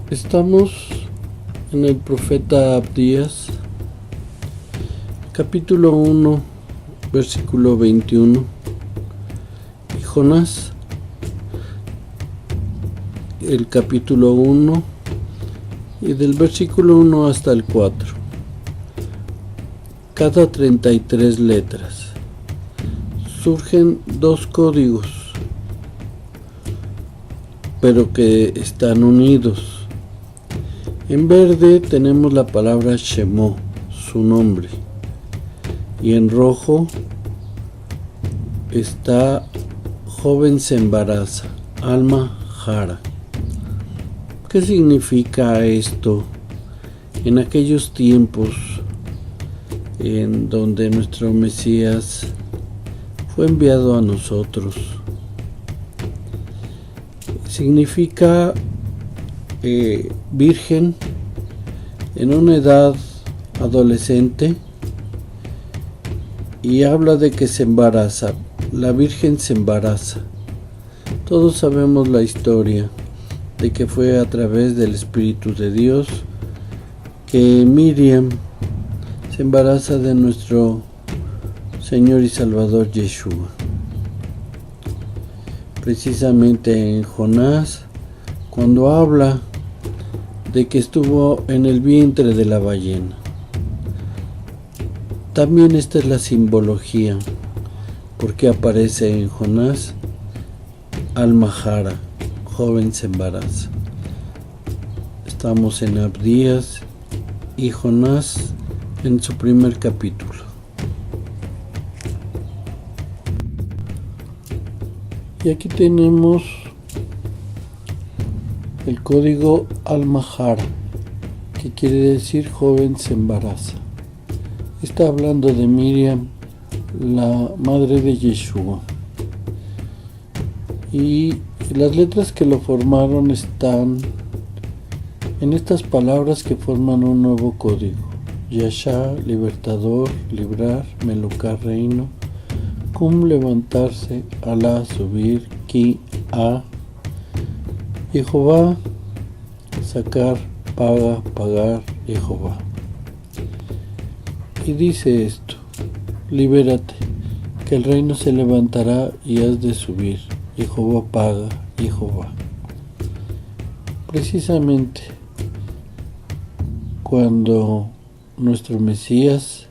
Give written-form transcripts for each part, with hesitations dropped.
Estamos en el profeta Abdías, capítulo 1, versículo 21, y Jonás, el capítulo 1, y del versículo 1 hasta el 4, cada 33 letras. Surgen dos códigos, pero que están unidos. En verde tenemos la palabra Shemó, su nombre, y en rojo está joven se embaraza, alma jara. ¿Qué significa esto en aquellos tiempos en donde nuestro Mesías fue enviado a nosotros? Significa virgen en una edad adolescente, y habla de que se embaraza. La virgen se embaraza. Todos sabemos la historia de que fue a través del Espíritu de Dios que Miriam se embaraza de nuestro Señor y Salvador Yeshua. Precisamente en Jonás, cuando habla de que estuvo en el vientre de la ballena. También esta es la simbología, porque aparece en Jonás, alma jara, joven se embaraza. Estamos en Abdías y Jonás en su primer capítulo. Y aquí tenemos el código alma jara, que quiere decir joven se embaraza. Está hablando de Miriam, la madre de Yeshua. Y las letras que lo formaron están en estas palabras que forman un nuevo código. Yashá, libertador, librar, Meluká, reino, Kum, levantarse, Alá, subir, Ki, a, Jehová, sacar, paga, pagar, Jehová. Y dice esto: libérate, que el reino se levantará y has de subir. Jehová paga, Jehová. Precisamente cuando nuestro Mesías,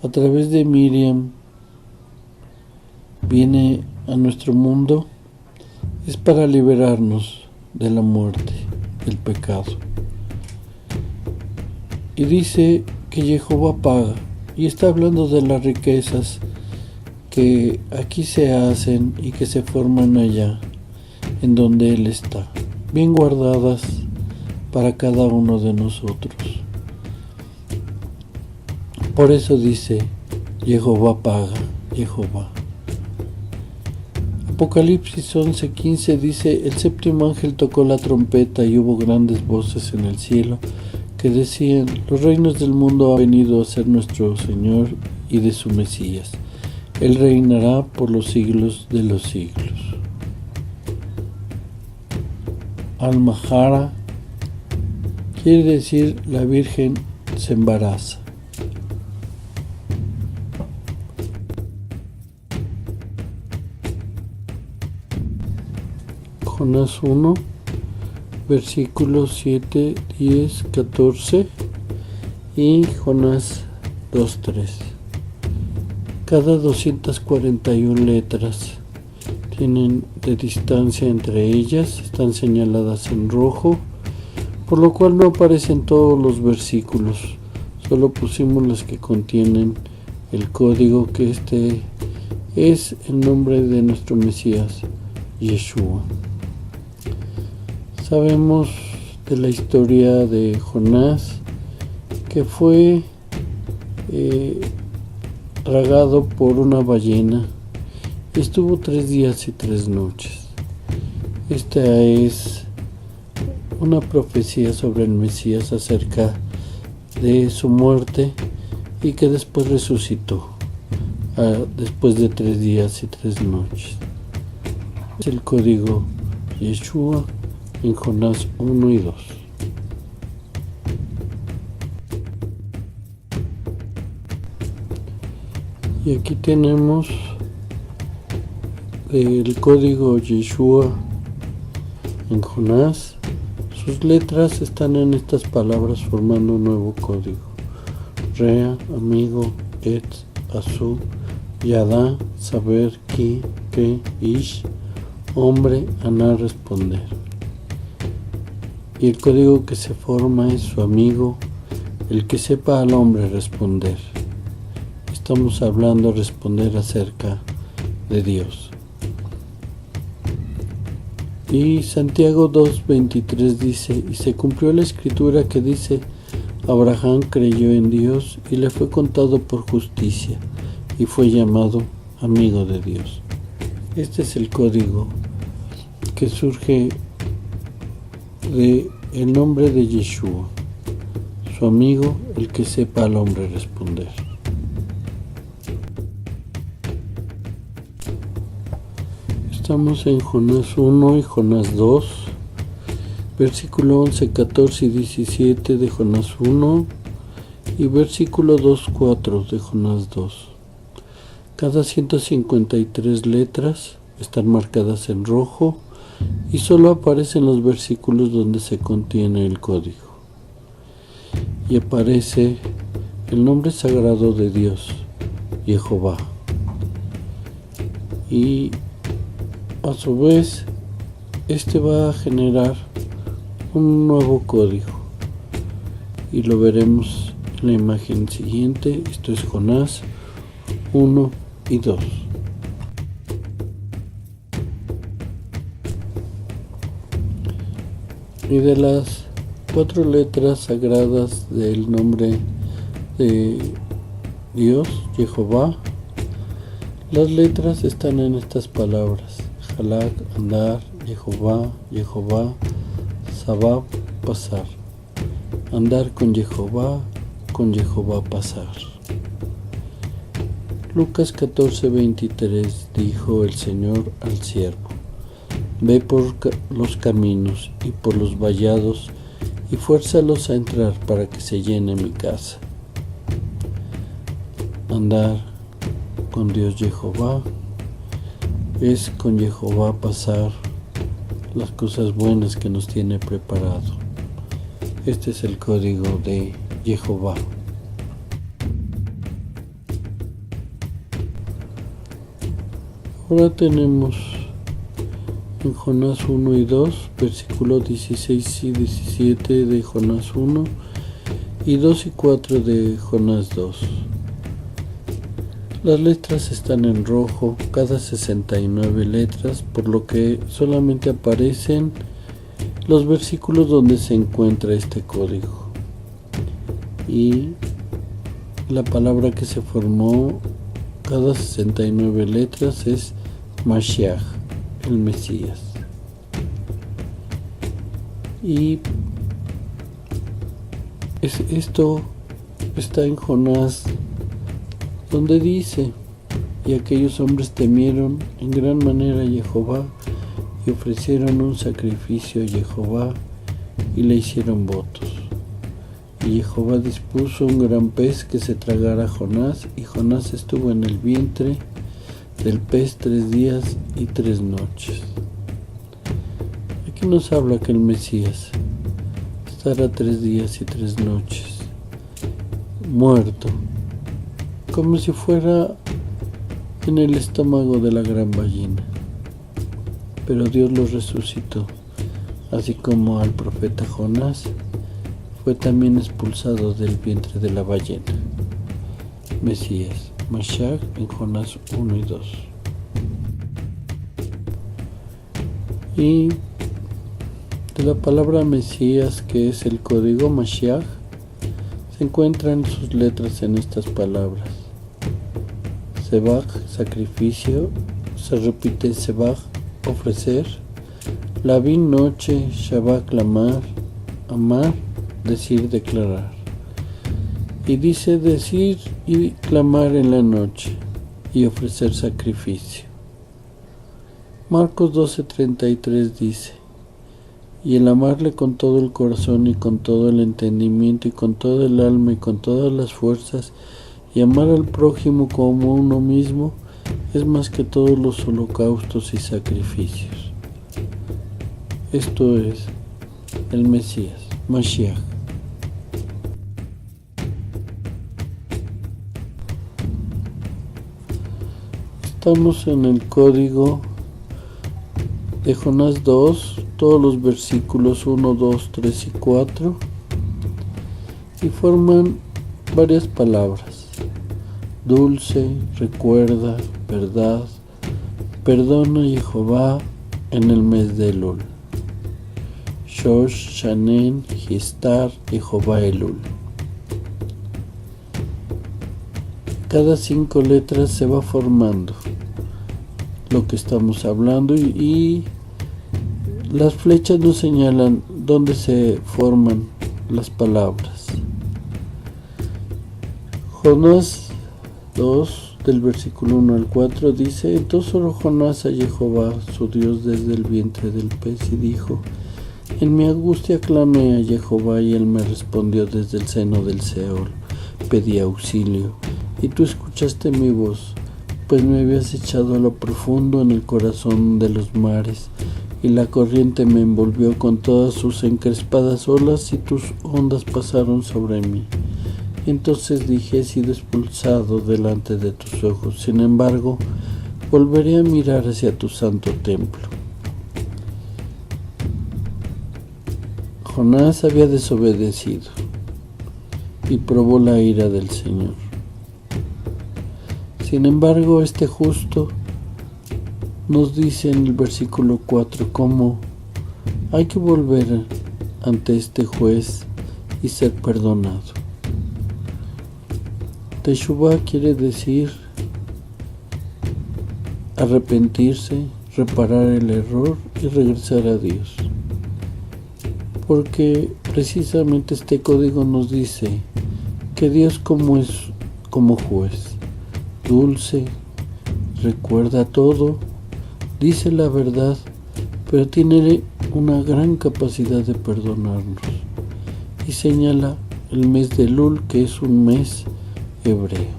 a través de Miriam, viene a nuestro mundo, es para liberarnos de la muerte, del pecado. Y dice que Jehová paga, y está hablando de las riquezas que aquí se hacen y que se forman allá, en donde Él está, bien guardadas para cada uno de nosotros. Por eso dice, Jehová paga, Jehová. Apocalipsis 11:15 dice: el séptimo ángel tocó la trompeta y hubo grandes voces en el cielo que decían: los reinos del mundo han venido a ser nuestro Señor y de su Mesías. Él reinará por los siglos de los siglos. Alma jara quiere decir la Virgen se embaraza. Jonás 1, versículos 7, 10, 14 y Jonás 2:3. Cada 241 letras tienen de distancia entre ellas, están señaladas en rojo, por lo cual no aparecen todos los versículos, solo pusimos las que contienen el código, que este es el nombre de nuestro Mesías, Yeshua. Sabemos de la historia de Jonás, que fue tragado por una ballena. Estuvo 3 días y 3 noches. Esta es una profecía sobre el Mesías acerca de su muerte y que después resucitó después de 3 días y 3 noches. Es el código Yeshua, en Jonás 1 y 2. Y aquí tenemos el código Yeshua en Jonás. Sus letras están en estas palabras formando un nuevo código. Rea, amigo, etz, azú, yadá, saber, ki, que, ish, hombre, aná, responder. Y el código que se forma es su amigo, el que sepa al hombre responder. Estamos hablando responder acerca de Dios. Y Santiago 2:23 dice, y se cumplió la escritura que dice, Abraham creyó en Dios y le fue contado por justicia y fue llamado amigo de Dios. Este es el código que surge de el nombre de Yeshua, su amigo, el que sepa al hombre responder. Estamos en Jonás 1 y Jonás 2, versículo 11, 14 y 17 de Jonás 1 y versículo 2, 4 de Jonás 2. Cada 153 letras están marcadas en rojo y solo aparecen los versículos donde se contiene el código. Y aparece el nombre sagrado de Dios, Jehová. Y a su vez, este va a generar un nuevo código. Y lo veremos en la imagen siguiente. Esto es Jonás 1 y 2. Y de las 4 letras sagradas del nombre de Dios, Jehová, las letras están en estas palabras: Halak, andar, Jehová, Jehová, Sabab, pasar. Andar con Jehová pasar. Lucas 14:23 dijo el Señor al siervo: Ve por los caminos y por los vallados y fuérzalos a entrar para que se llene mi casa. Andar con Dios Jehová es con Jehová pasar las cosas buenas que nos tiene preparado. Este es el código de Jehová. Ahora tenemos en Jonás 1 y 2, versículos 16 y 17 de Jonás 1 y 2 y 4 de Jonás 2. Las letras están en rojo, cada 69 letras, por lo que solamente aparecen los versículos donde se encuentra este código. Y la palabra que se formó cada 69 letras es Mashiach, el Mesías. Y esto está en Jonás, donde dice: y aquellos hombres temieron en gran manera a Jehová y ofrecieron un sacrificio a Jehová y le hicieron votos. Y Jehová dispuso un gran pez que se tragara a Jonás, y Jonás estuvo en el vientre del pez 3 días y 3 noches. Aquí nos habla que el Mesías estará 3 días y 3 noches muerto, como si fuera en el estómago de la gran ballena. Pero Dios lo resucitó, así como al profeta Jonás fue también expulsado del vientre de la ballena. Mesías, Mashiach, en Jonás 1 y 2. Y de la palabra Mesías, que es el código Mashiach, se encuentran sus letras en estas palabras. Sebach, sacrificio, se repite Sebach, ofrecer. Labín, noche. Shabbat, clamar. Amar, decir, declarar. Y dice decir y clamar en la noche y ofrecer sacrificio. Marcos 12:33 dice: y el amarle con todo el corazón y con todo el entendimiento y con todo el alma y con todas las fuerzas, y amar al prójimo como uno mismo, es más que todos los holocaustos y sacrificios. Esto es el Mesías, Mashiach. Estamos en el código de Jonás 2, todos los versículos 1, 2, 3 y 4, y forman varias palabras: dulce, recuerda, verdad, perdona Jehová en el mes de Elul. Shosh, Shanen, Histar, Jehová Elul. Cada 5 letras se va formando lo que estamos hablando y las flechas nos señalan dónde se forman las palabras. Jonás 2, del versículo 1 al 4 dice: entonces oró Jonás a Jehová, su Dios, desde el vientre del pez, y dijo: en mi angustia clamé a Jehová, y él me respondió desde el seno del Seol. Pedí auxilio, y tú escuchaste mi voz, pues me habías echado a lo profundo en el corazón de los mares, y la corriente me envolvió con todas sus encrespadas olas, y tus ondas pasaron sobre mí. Entonces dije: he sido expulsado delante de tus ojos, sin embargo, volveré a mirar hacia tu santo templo. Jonás había desobedecido y probó la ira del Señor. Sin embargo, este justo nos dice en el versículo 4 cómo hay que volver ante este juez y ser perdonado. Teshuvá quiere decir arrepentirse, reparar el error y regresar a Dios. Porque precisamente este código nos dice que Dios es como juez, dulce, recuerda todo, dice la verdad, pero tiene una gran capacidad de perdonarnos. Y señala el mes de Elul, que es un mes hebreo.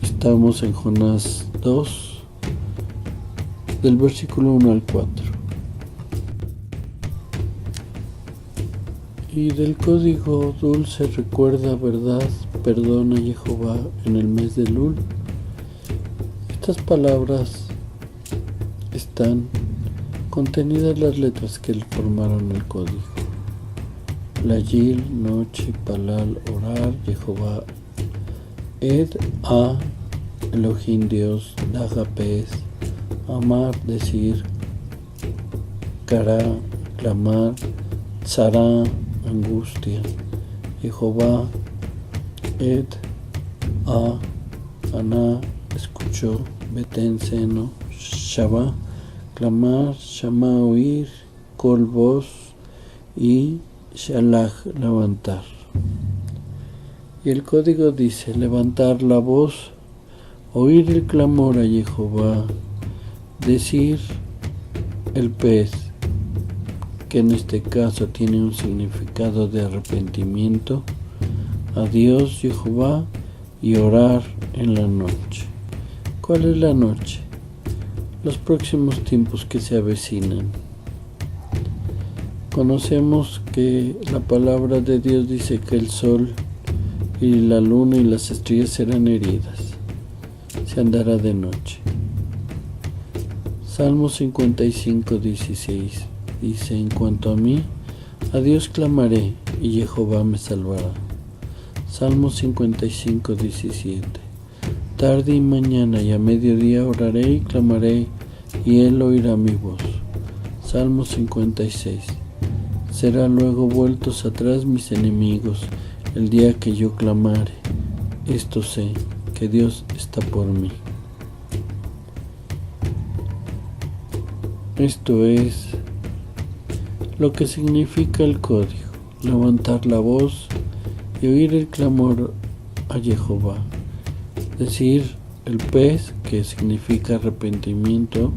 Estamos en Jonás 2, del versículo 1 al 4. Y del código dulce, recuerda, verdad, perdona Jehová en el mes de Elul. Estas palabras están contenidas en las letras que formaron el código. Layil, noche, Palal, orar, Jehová, Ed, a, Elohim Dios, Daga, pez, amar, decir, Kará, clamar, Tzara, angustia, Jehová, Ed, a, Aná, escuchó, Betén, seno, Shabá, clamar, Shama, oír, Kol, voz, y Shalach, levantar. Y el código dice: levantar la voz, oír el clamor a Jehová, decir el pez, que en este caso tiene un significado de arrepentimiento, a Dios Jehová, y orar en la noche. ¿Cuál es la noche? Los próximos tiempos que se avecinan. Conocemos que la palabra de Dios dice que el sol y la luna y las estrellas serán heridas. Se andará de noche. Salmo 55, 16 dice: en cuanto a mí, a Dios clamaré y Jehová me salvará. Salmo 55, 17. Tarde y mañana y a mediodía oraré y clamaré, y él oirá mi voz. Salmo 56. Serán luego vueltos atrás mis enemigos el día que yo clamare. Esto sé, que Dios está por mí. Esto es lo que significa el código: levantar la voz y oír el clamor a Jehová. Decir el pez, que significa arrepentimiento,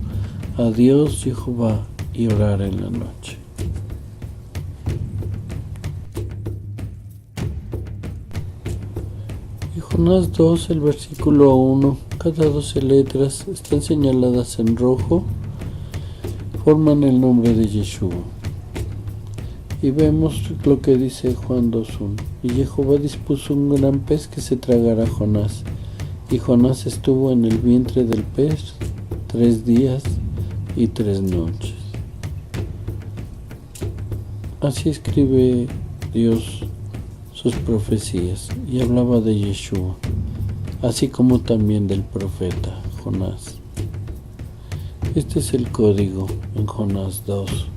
a Dios Jehová, y orar en la noche. Y Jonás 2, el versículo 1, cada 12 letras están señaladas en rojo, forman el nombre de Yeshua. Y vemos lo que dice Juan 2:1. Y Jehová dispuso un gran pez que se tragara a Jonás. Y Jonás estuvo en el vientre del pez 3 días y 3 noches. Así escribe Dios sus profecías y hablaba de Yeshua, así como también del profeta Jonás. Este es el código en Jonás 2,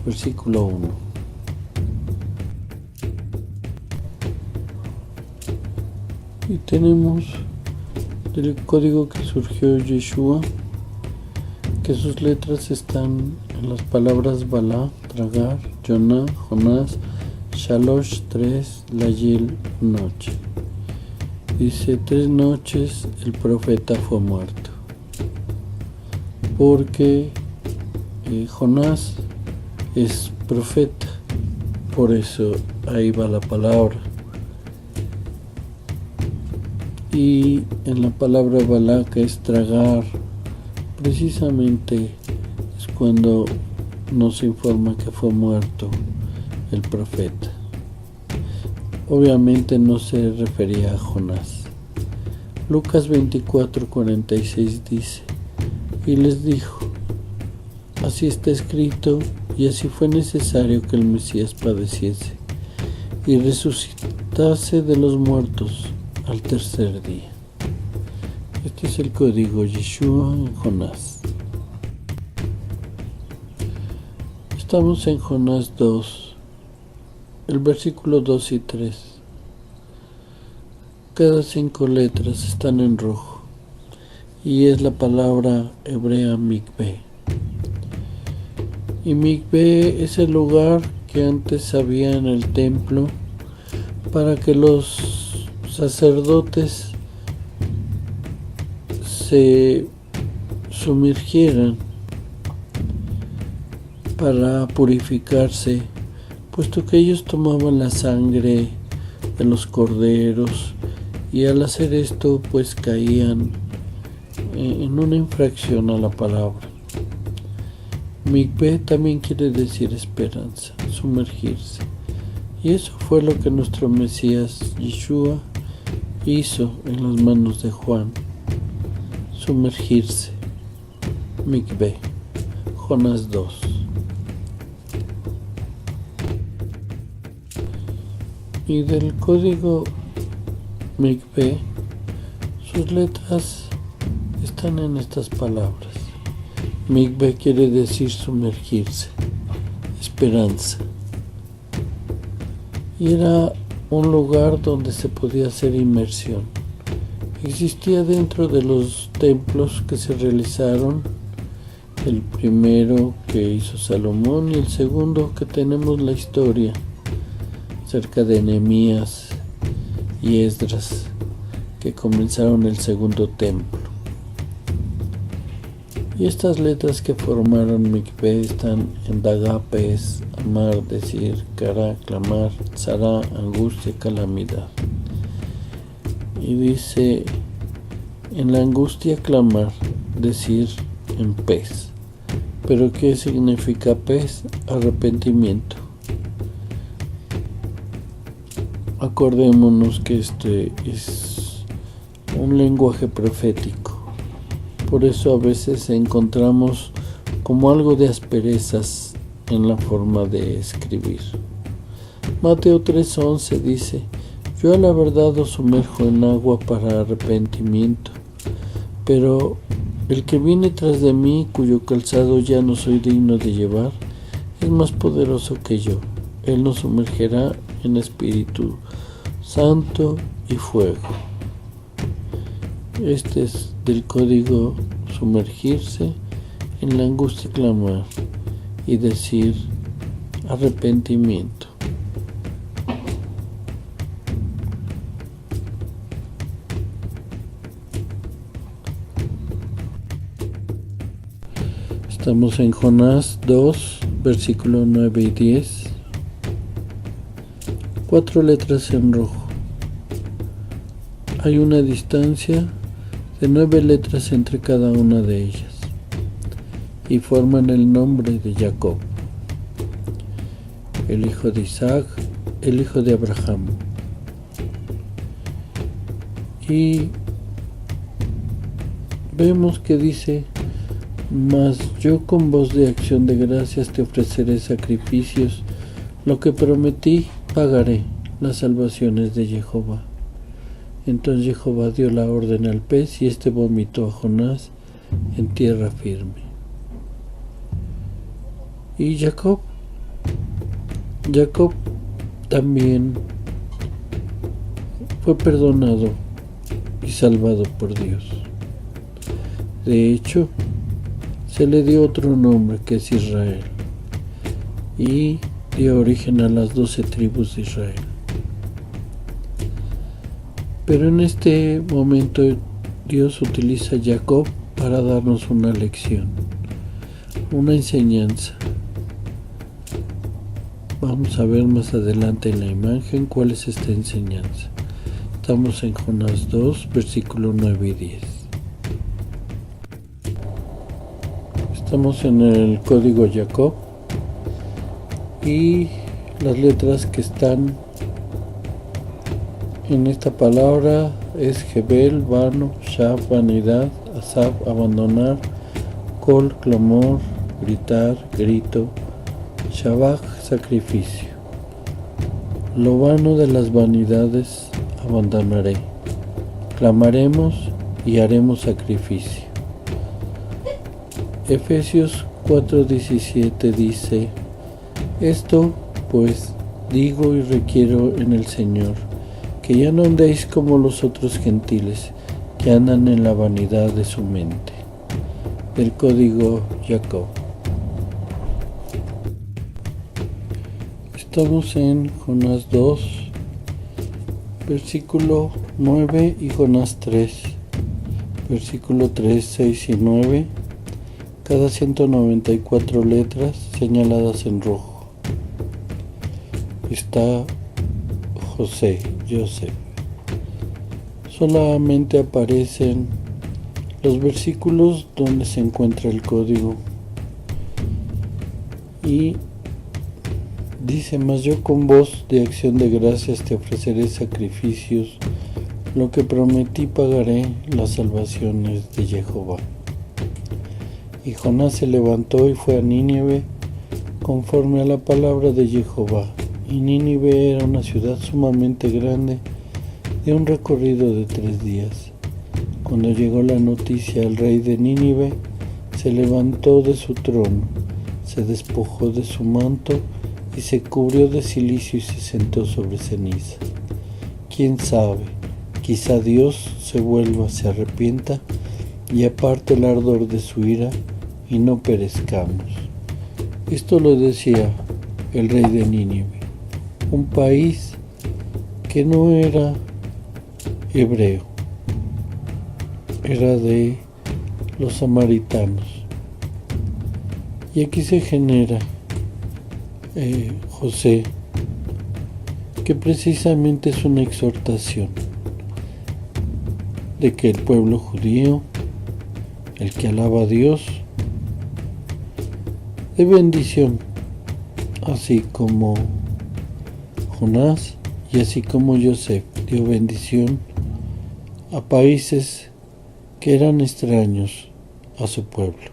versículo 1. Y tenemos del código que surgió Yeshua, que sus letras están en las palabras Balá, tragar, Yoná, Jonás, Shalosh, 3, Layil, noche. Dice, 3 noches el profeta fue muerto. Porque Jonás es profeta, por eso ahí va la palabra. Y en la palabra Balá, que es tragar, precisamente es cuando nos informa que fue muerto el profeta. Obviamente no se refería a Jonás. Lucas 24:46 dice, y les dijo, así está escrito, y así fue necesario que el Mesías padeciese y resucitase de los muertos al tercer día. Este es el código Yeshua en Jonás. Estamos en Jonás 2, el versículo 2 y 3. Cada 5 letras están en rojo y es la palabra hebrea mikveh. Y mikveh es el lugar que antes había en el templo para que los sacerdotes se sumergieran para purificarse, puesto que ellos tomaban la sangre de los corderos y al hacer esto pues caían en una infracción a la palabra. Mikveh también quiere decir esperanza, sumergirse, y eso fue lo que nuestro Mesías Yeshua hizo en las manos de Juan, sumergirse. Mikveh, Jonás 2. Y del código Mikveh, sus letras están en estas palabras. Mikveh quiere decir sumergirse, esperanza. Y era un lugar donde se podía hacer inmersión. Existía dentro de los templos que se realizaron, el primero que hizo Salomón y el segundo que tenemos la historia cerca de Nehemías y Esdras, que comenzaron el segundo templo. Y estas letras que formaron Mikveh están en Dagá, Pez, Amar, decir, Kará, clamar, Tzará, angustia, calamidad. Y dice, en la angustia clamar, decir, en Pez. ¿Pero qué significa Pez? Arrepentimiento. Acordémonos que este es un lenguaje profético. Por eso a veces encontramos como algo de asperezas en la forma de escribir. Mateo 3:11 dice, yo a la verdad os sumerjo en agua para arrepentimiento, pero el que viene tras de mí, cuyo calzado ya no soy digno de llevar, es más poderoso que yo. Él nos sumergerá en Espíritu Santo y fuego. Este es del código sumergirse en la angustia y clamar y decir arrepentimiento. Estamos en Jonás 2, versículo 9 y 10. 4 letras en rojo. Hay una distancia de 9 letras entre cada una de ellas y forman el nombre de Jacob, el hijo de Isaac, el hijo de Abraham. Y vemos que dice: mas yo con voz de acción de gracias te ofreceré sacrificios, lo que prometí pagaré, las salvaciones de Jehová. Entonces Jehová dio la orden al pez y éste vomitó a Jonás en tierra firme. Y Jacob también fue perdonado y salvado por Dios. De hecho, se le dio otro nombre, que es Israel, y dio origen a las 12 tribus de Israel. Pero en este momento Dios utiliza a Jacob para darnos una lección, una enseñanza. Vamos a ver más adelante en la imagen cuál es esta enseñanza. Estamos en Jonás 2, versículo 9 y 10. Estamos en el código Jacob y las letras que están en esta palabra es Jebel, vano, Shaf, vanidad, Asaf, abandonar, Kol, clamor, gritar, grito, Shabach, sacrificio. Lo vano de las vanidades abandonaré, clamaremos y haremos sacrificio. Efesios 4:17 dice: esto pues digo y requiero en el Señor, que ya no andéis como los otros gentiles, que andan en la vanidad de su mente. El código Jacob. Estamos en Jonás 2, versículo 9 y Jonás 3, versículo 3, 6 y 9. Cada 194 letras señaladas en rojo. Está Joseph. Solamente aparecen los versículos donde se encuentra el código. Y dice: mas yo con voz de acción de gracias te ofreceré sacrificios, lo que prometí pagaré, las salvaciones de Jehová. Y Jonás se levantó y fue a Nínive conforme a la palabra de Jehová. Y Nínive era una ciudad sumamente grande, de un recorrido de 3 días. Cuando llegó la noticia al rey de Nínive, se levantó de su trono, se despojó de su manto y se cubrió de cilicio y se sentó sobre ceniza. ¿Quién sabe? Quizá Dios se arrepienta y aparte el ardor de su ira y no perezcamos. Esto lo decía el rey de Nínive, un país que no era hebreo, era de los samaritanos. Y aquí se genera José, que precisamente es una exhortación de que el pueblo judío, el que alaba a Dios, de bendición, así como Jonás y así como Joseph dio bendición a países que eran extraños a su pueblo.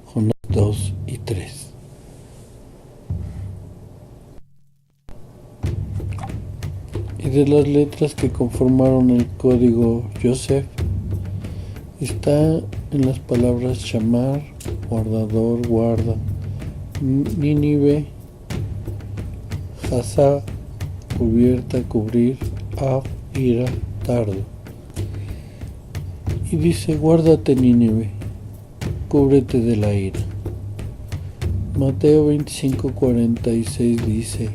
Jonás 2 y 3. Y de las letras que conformaron el código Joseph, está en las palabras Shamar, guardador, guarda, Nínive, Hazá, cubierta, cubrir, Ab, ira, tardo. Y dice: guárdate, Nínive, cúbrete de la ira. Mateo 25:46 dice: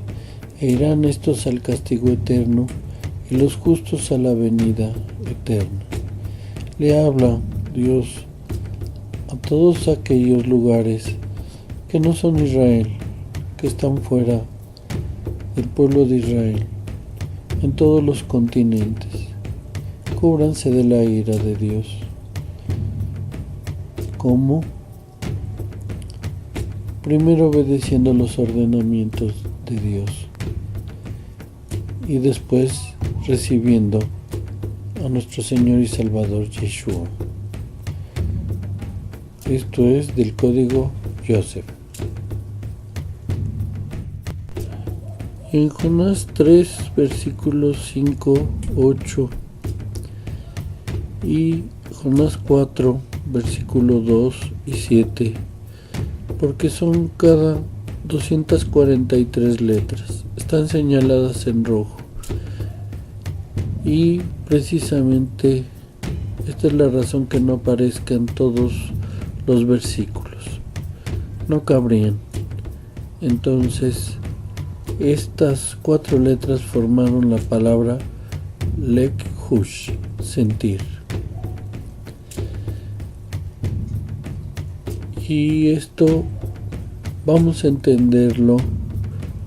e irán estos al castigo eterno y los justos a la venida eterna. Le habla Dios a todos aquellos lugares que no son Israel, que están fuera del pueblo de Israel, en todos los continentes. Cúbranse de la ira de Dios. ¿Cómo? Primero obedeciendo los ordenamientos de Dios y después recibiendo a nuestro Señor y Salvador Yeshua. Esto es del código Yosef. En Jonás 3, versículos 5, 8 y Jonás 4, versículo 2 y 7, porque son cada 243 letras, están señaladas en rojo y precisamente esta es la razón que no aparezcan todos los versículos, no cabrían. Entonces estas 4 letras formaron la palabra Lekhush, sentir. Y esto vamos a entenderlo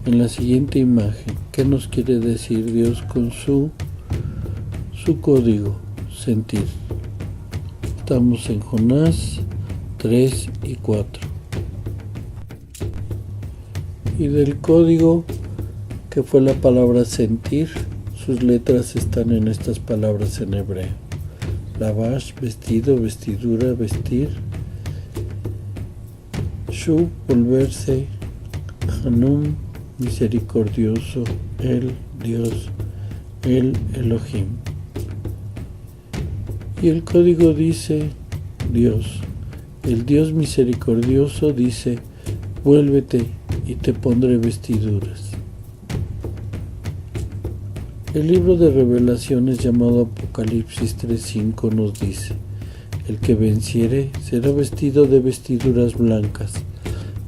en la siguiente imagen. ¿Qué nos quiere decir Dios con su código, sentir? Estamos en Jonás 3 y 4. Y del código que fue la palabra sentir, sus letras están en estas palabras en hebreo. Lavash, vestido, vestidura, vestir. Shu, volverse. Hanum, misericordioso. El, Dios. El, Elohim. Y el código dice Dios. El Dios misericordioso dice, vuélvete y te pondré vestiduras. El libro de Revelaciones llamado Apocalipsis 3:5 nos dice, el que venciere será vestido de vestiduras blancas,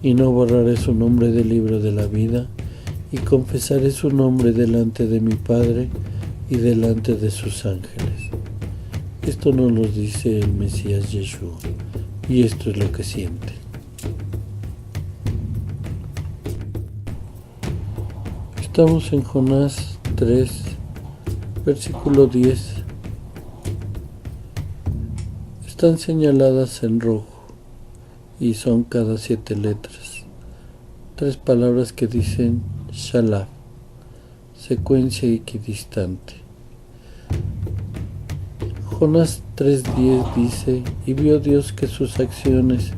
y no borraré su nombre del libro de la vida, y confesaré su nombre delante de mi Padre y delante de sus ángeles. Esto nos lo dice el Mesías Yeshua, y esto es lo que siente. Estamos en Jonás 3, versículo 10. Están señaladas en rojo y son cada 7 letras. 3 palabras que dicen Shalaf, secuencia equidistante. Jonás 3:10 dice, y vio Dios que sus acciones,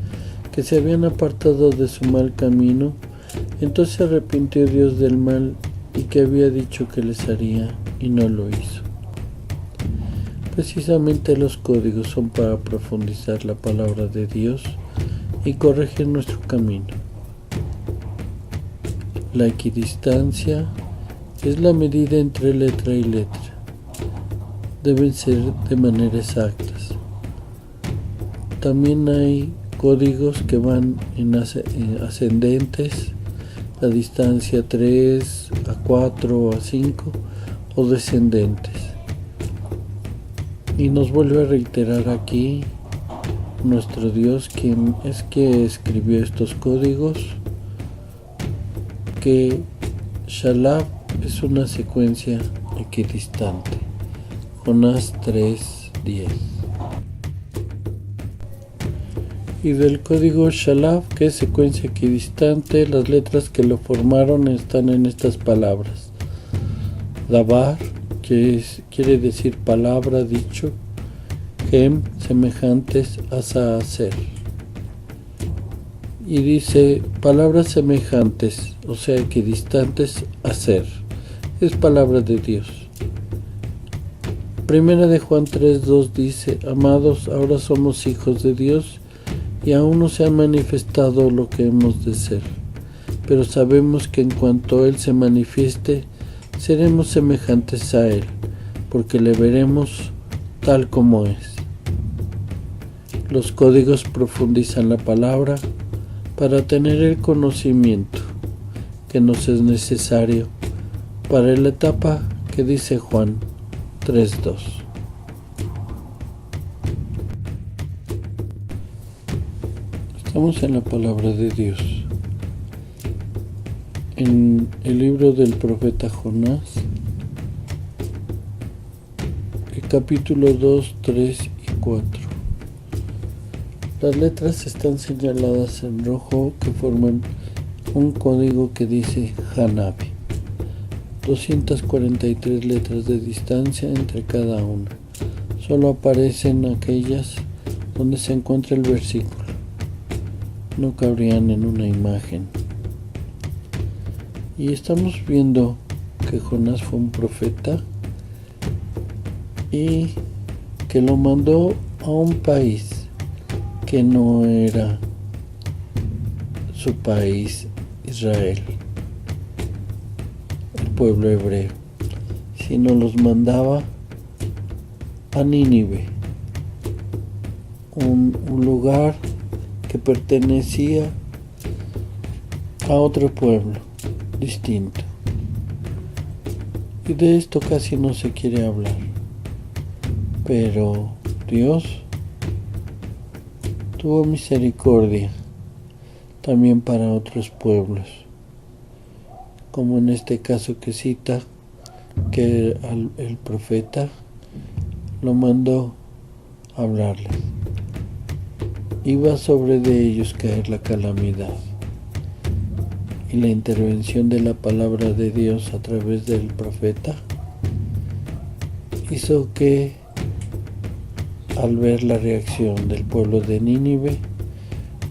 que se habían apartado de su mal camino, entonces se arrepintió Dios del mal y que había dicho que les haría, y no lo hizo. Precisamente los códigos son para profundizar la palabra de Dios y corregir nuestro camino. La equidistancia es la medida entre letra y letra. Deben ser de manera exactas. También hay códigos que van en ascendentes, la distancia 3 a 4 a 5 o descendentes. Y nos vuelve a reiterar aquí nuestro Dios, quien es que escribió estos códigos, que Shalaf es una secuencia equidistante. Jonás 3:10. Y del código Shalaf, que es secuencia equidistante, las letras que lo formaron están en estas palabras. Dabar, que quiere decir palabra, dicho. Hem, semejantes, asa, hacer. Y dice palabras semejantes, o sea, equidistantes, hacer. Es palabra de Dios. Primera de Juan 3:2 dice, amados, ahora somos hijos de Dios y aún no se ha manifestado lo que hemos de ser, pero sabemos que en cuanto Él se manifieste, seremos semejantes a Él, porque le veremos tal como es. Los códigos profundizan la palabra para tener el conocimiento que nos es necesario para la etapa que dice Juan 3:2. Estamos en la palabra de Dios. En el libro del profeta Jonás, el capítulo 2, 3 y 4. Las letras están señaladas en rojo que forman un código que dice Hanabi. 243 letras de distancia entre cada una. Solo aparecen aquellas donde se encuentra el versículo. No cabrían en una imagen. Y estamos viendo que Jonás fue un profeta y que lo mandó a un país que no era su país, Israel, el pueblo hebreo, sino los mandaba a Nínive, un lugar que pertenecía a otro pueblo distinto. Y de esto casi no se quiere hablar, pero Dios tuvo misericordia también para otros pueblos, como en este caso que cita que el profeta lo mandó a hablarles. Iba sobre de ellos caer la calamidad, y la intervención de la palabra de Dios a través del profeta hizo que, al ver la reacción del pueblo de Nínive,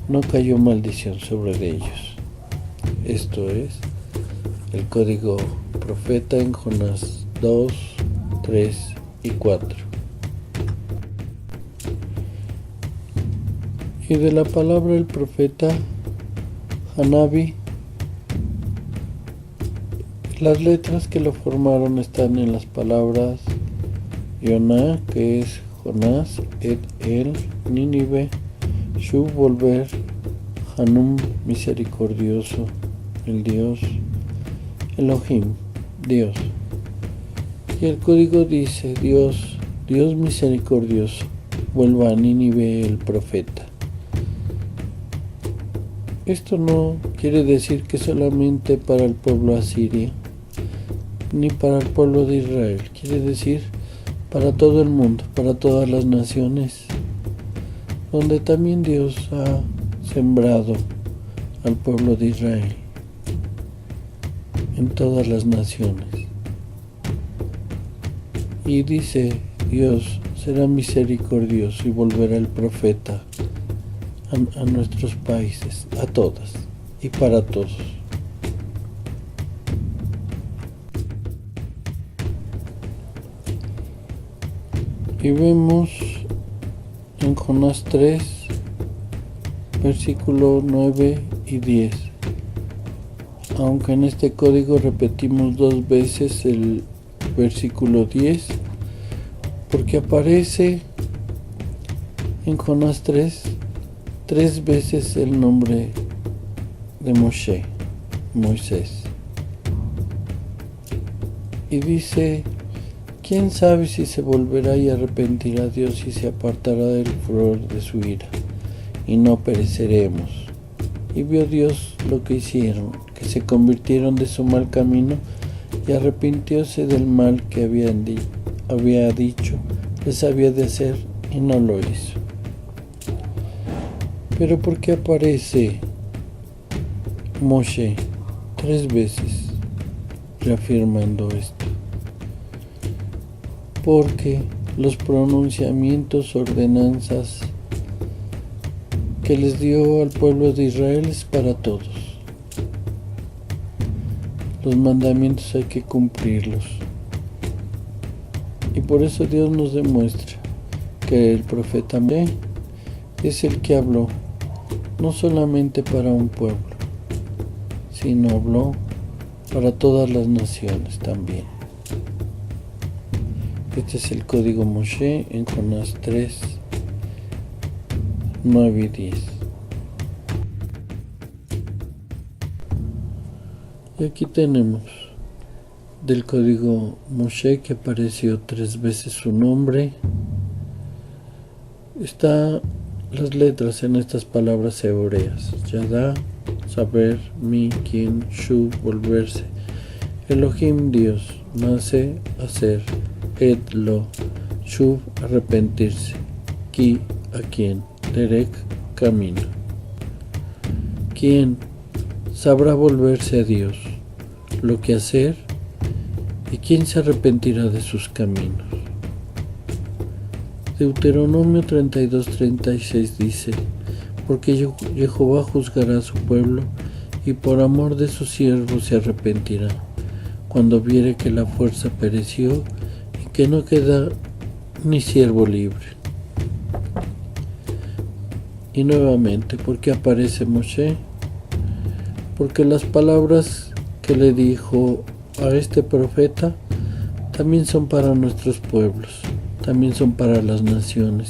no cayó maldición sobre ellos. Esto es el código profeta en Jonás 2, 3 y 4. Y de la palabra del profeta Hanabi, las letras que lo formaron están en las palabras Yoná, que es Jonás, el Nínive, Shu, volver, Hanum, misericordioso, el Dios, Elohim, Dios. Y el código dice, Dios misericordioso, vuelva a Nínive el profeta. Esto no quiere decir que solamente para el pueblo asirio, ni para el pueblo de Israel, quiere decir para todo el mundo, para todas las naciones, donde también Dios ha sembrado al pueblo de Israel, en todas las naciones. Y dice Dios, será misericordioso y volverá el profeta a nuestros países, a todas y para todos. Y vemos en Jonás 3, versículo 9 y 10. Aunque en este código repetimos 2 veces el versículo 10, porque aparece en Jonás 3 veces el nombre de Moisés. Y dice, ¿quién sabe si se volverá y arrepentirá Dios y se apartará del furor de su ira, y no pereceremos? Y vio Dios lo que hicieron, que se convirtieron de su mal camino, y arrepintióse del mal que había dicho les había de hacer, y no lo hizo. Pero ¿por qué aparece Moshe 3 veces reafirmando esto? Porque los pronunciamientos, ordenanzas que les dio al pueblo de Israel es para todos. Los mandamientos hay que cumplirlos. Y por eso Dios nos demuestra que el profeta Moshe es el que habló, no solamente para un pueblo, sino habló para todas las naciones también. Este es el código Moshe en Jonás 3, 9 y 10. Y aquí tenemos del código Moshe, que apareció 3 veces su nombre. Está las letras en estas palabras hebreas: Yadá, saber, mi, quien, shu, volverse, Elohim, Dios, nace, hacer, lo, shuv, arrepentirse, ki, a quien, derek, camino. ¿Quién sabrá volverse a Dios? Lo que hacer, ¿y quién se arrepentirá de sus caminos? Deuteronomio 32:36 dice: porque Jehová juzgará a su pueblo, y por amor de sus siervos se arrepentirá, cuando viere que la fuerza pereció, y que no queda ni siervo libre. Y nuevamente, ¿por qué aparece Moshe? Porque las palabras que le dijo a este profeta también son para nuestros pueblos, también son para las naciones,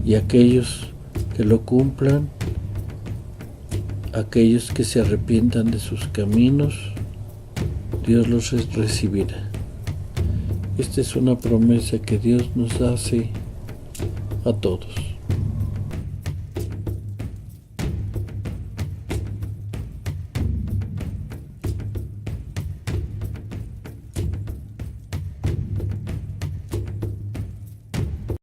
y aquellos que lo cumplan, aquellos que se arrepientan de sus caminos, Dios los recibirá. Esta es una promesa que Dios nos hace a todos.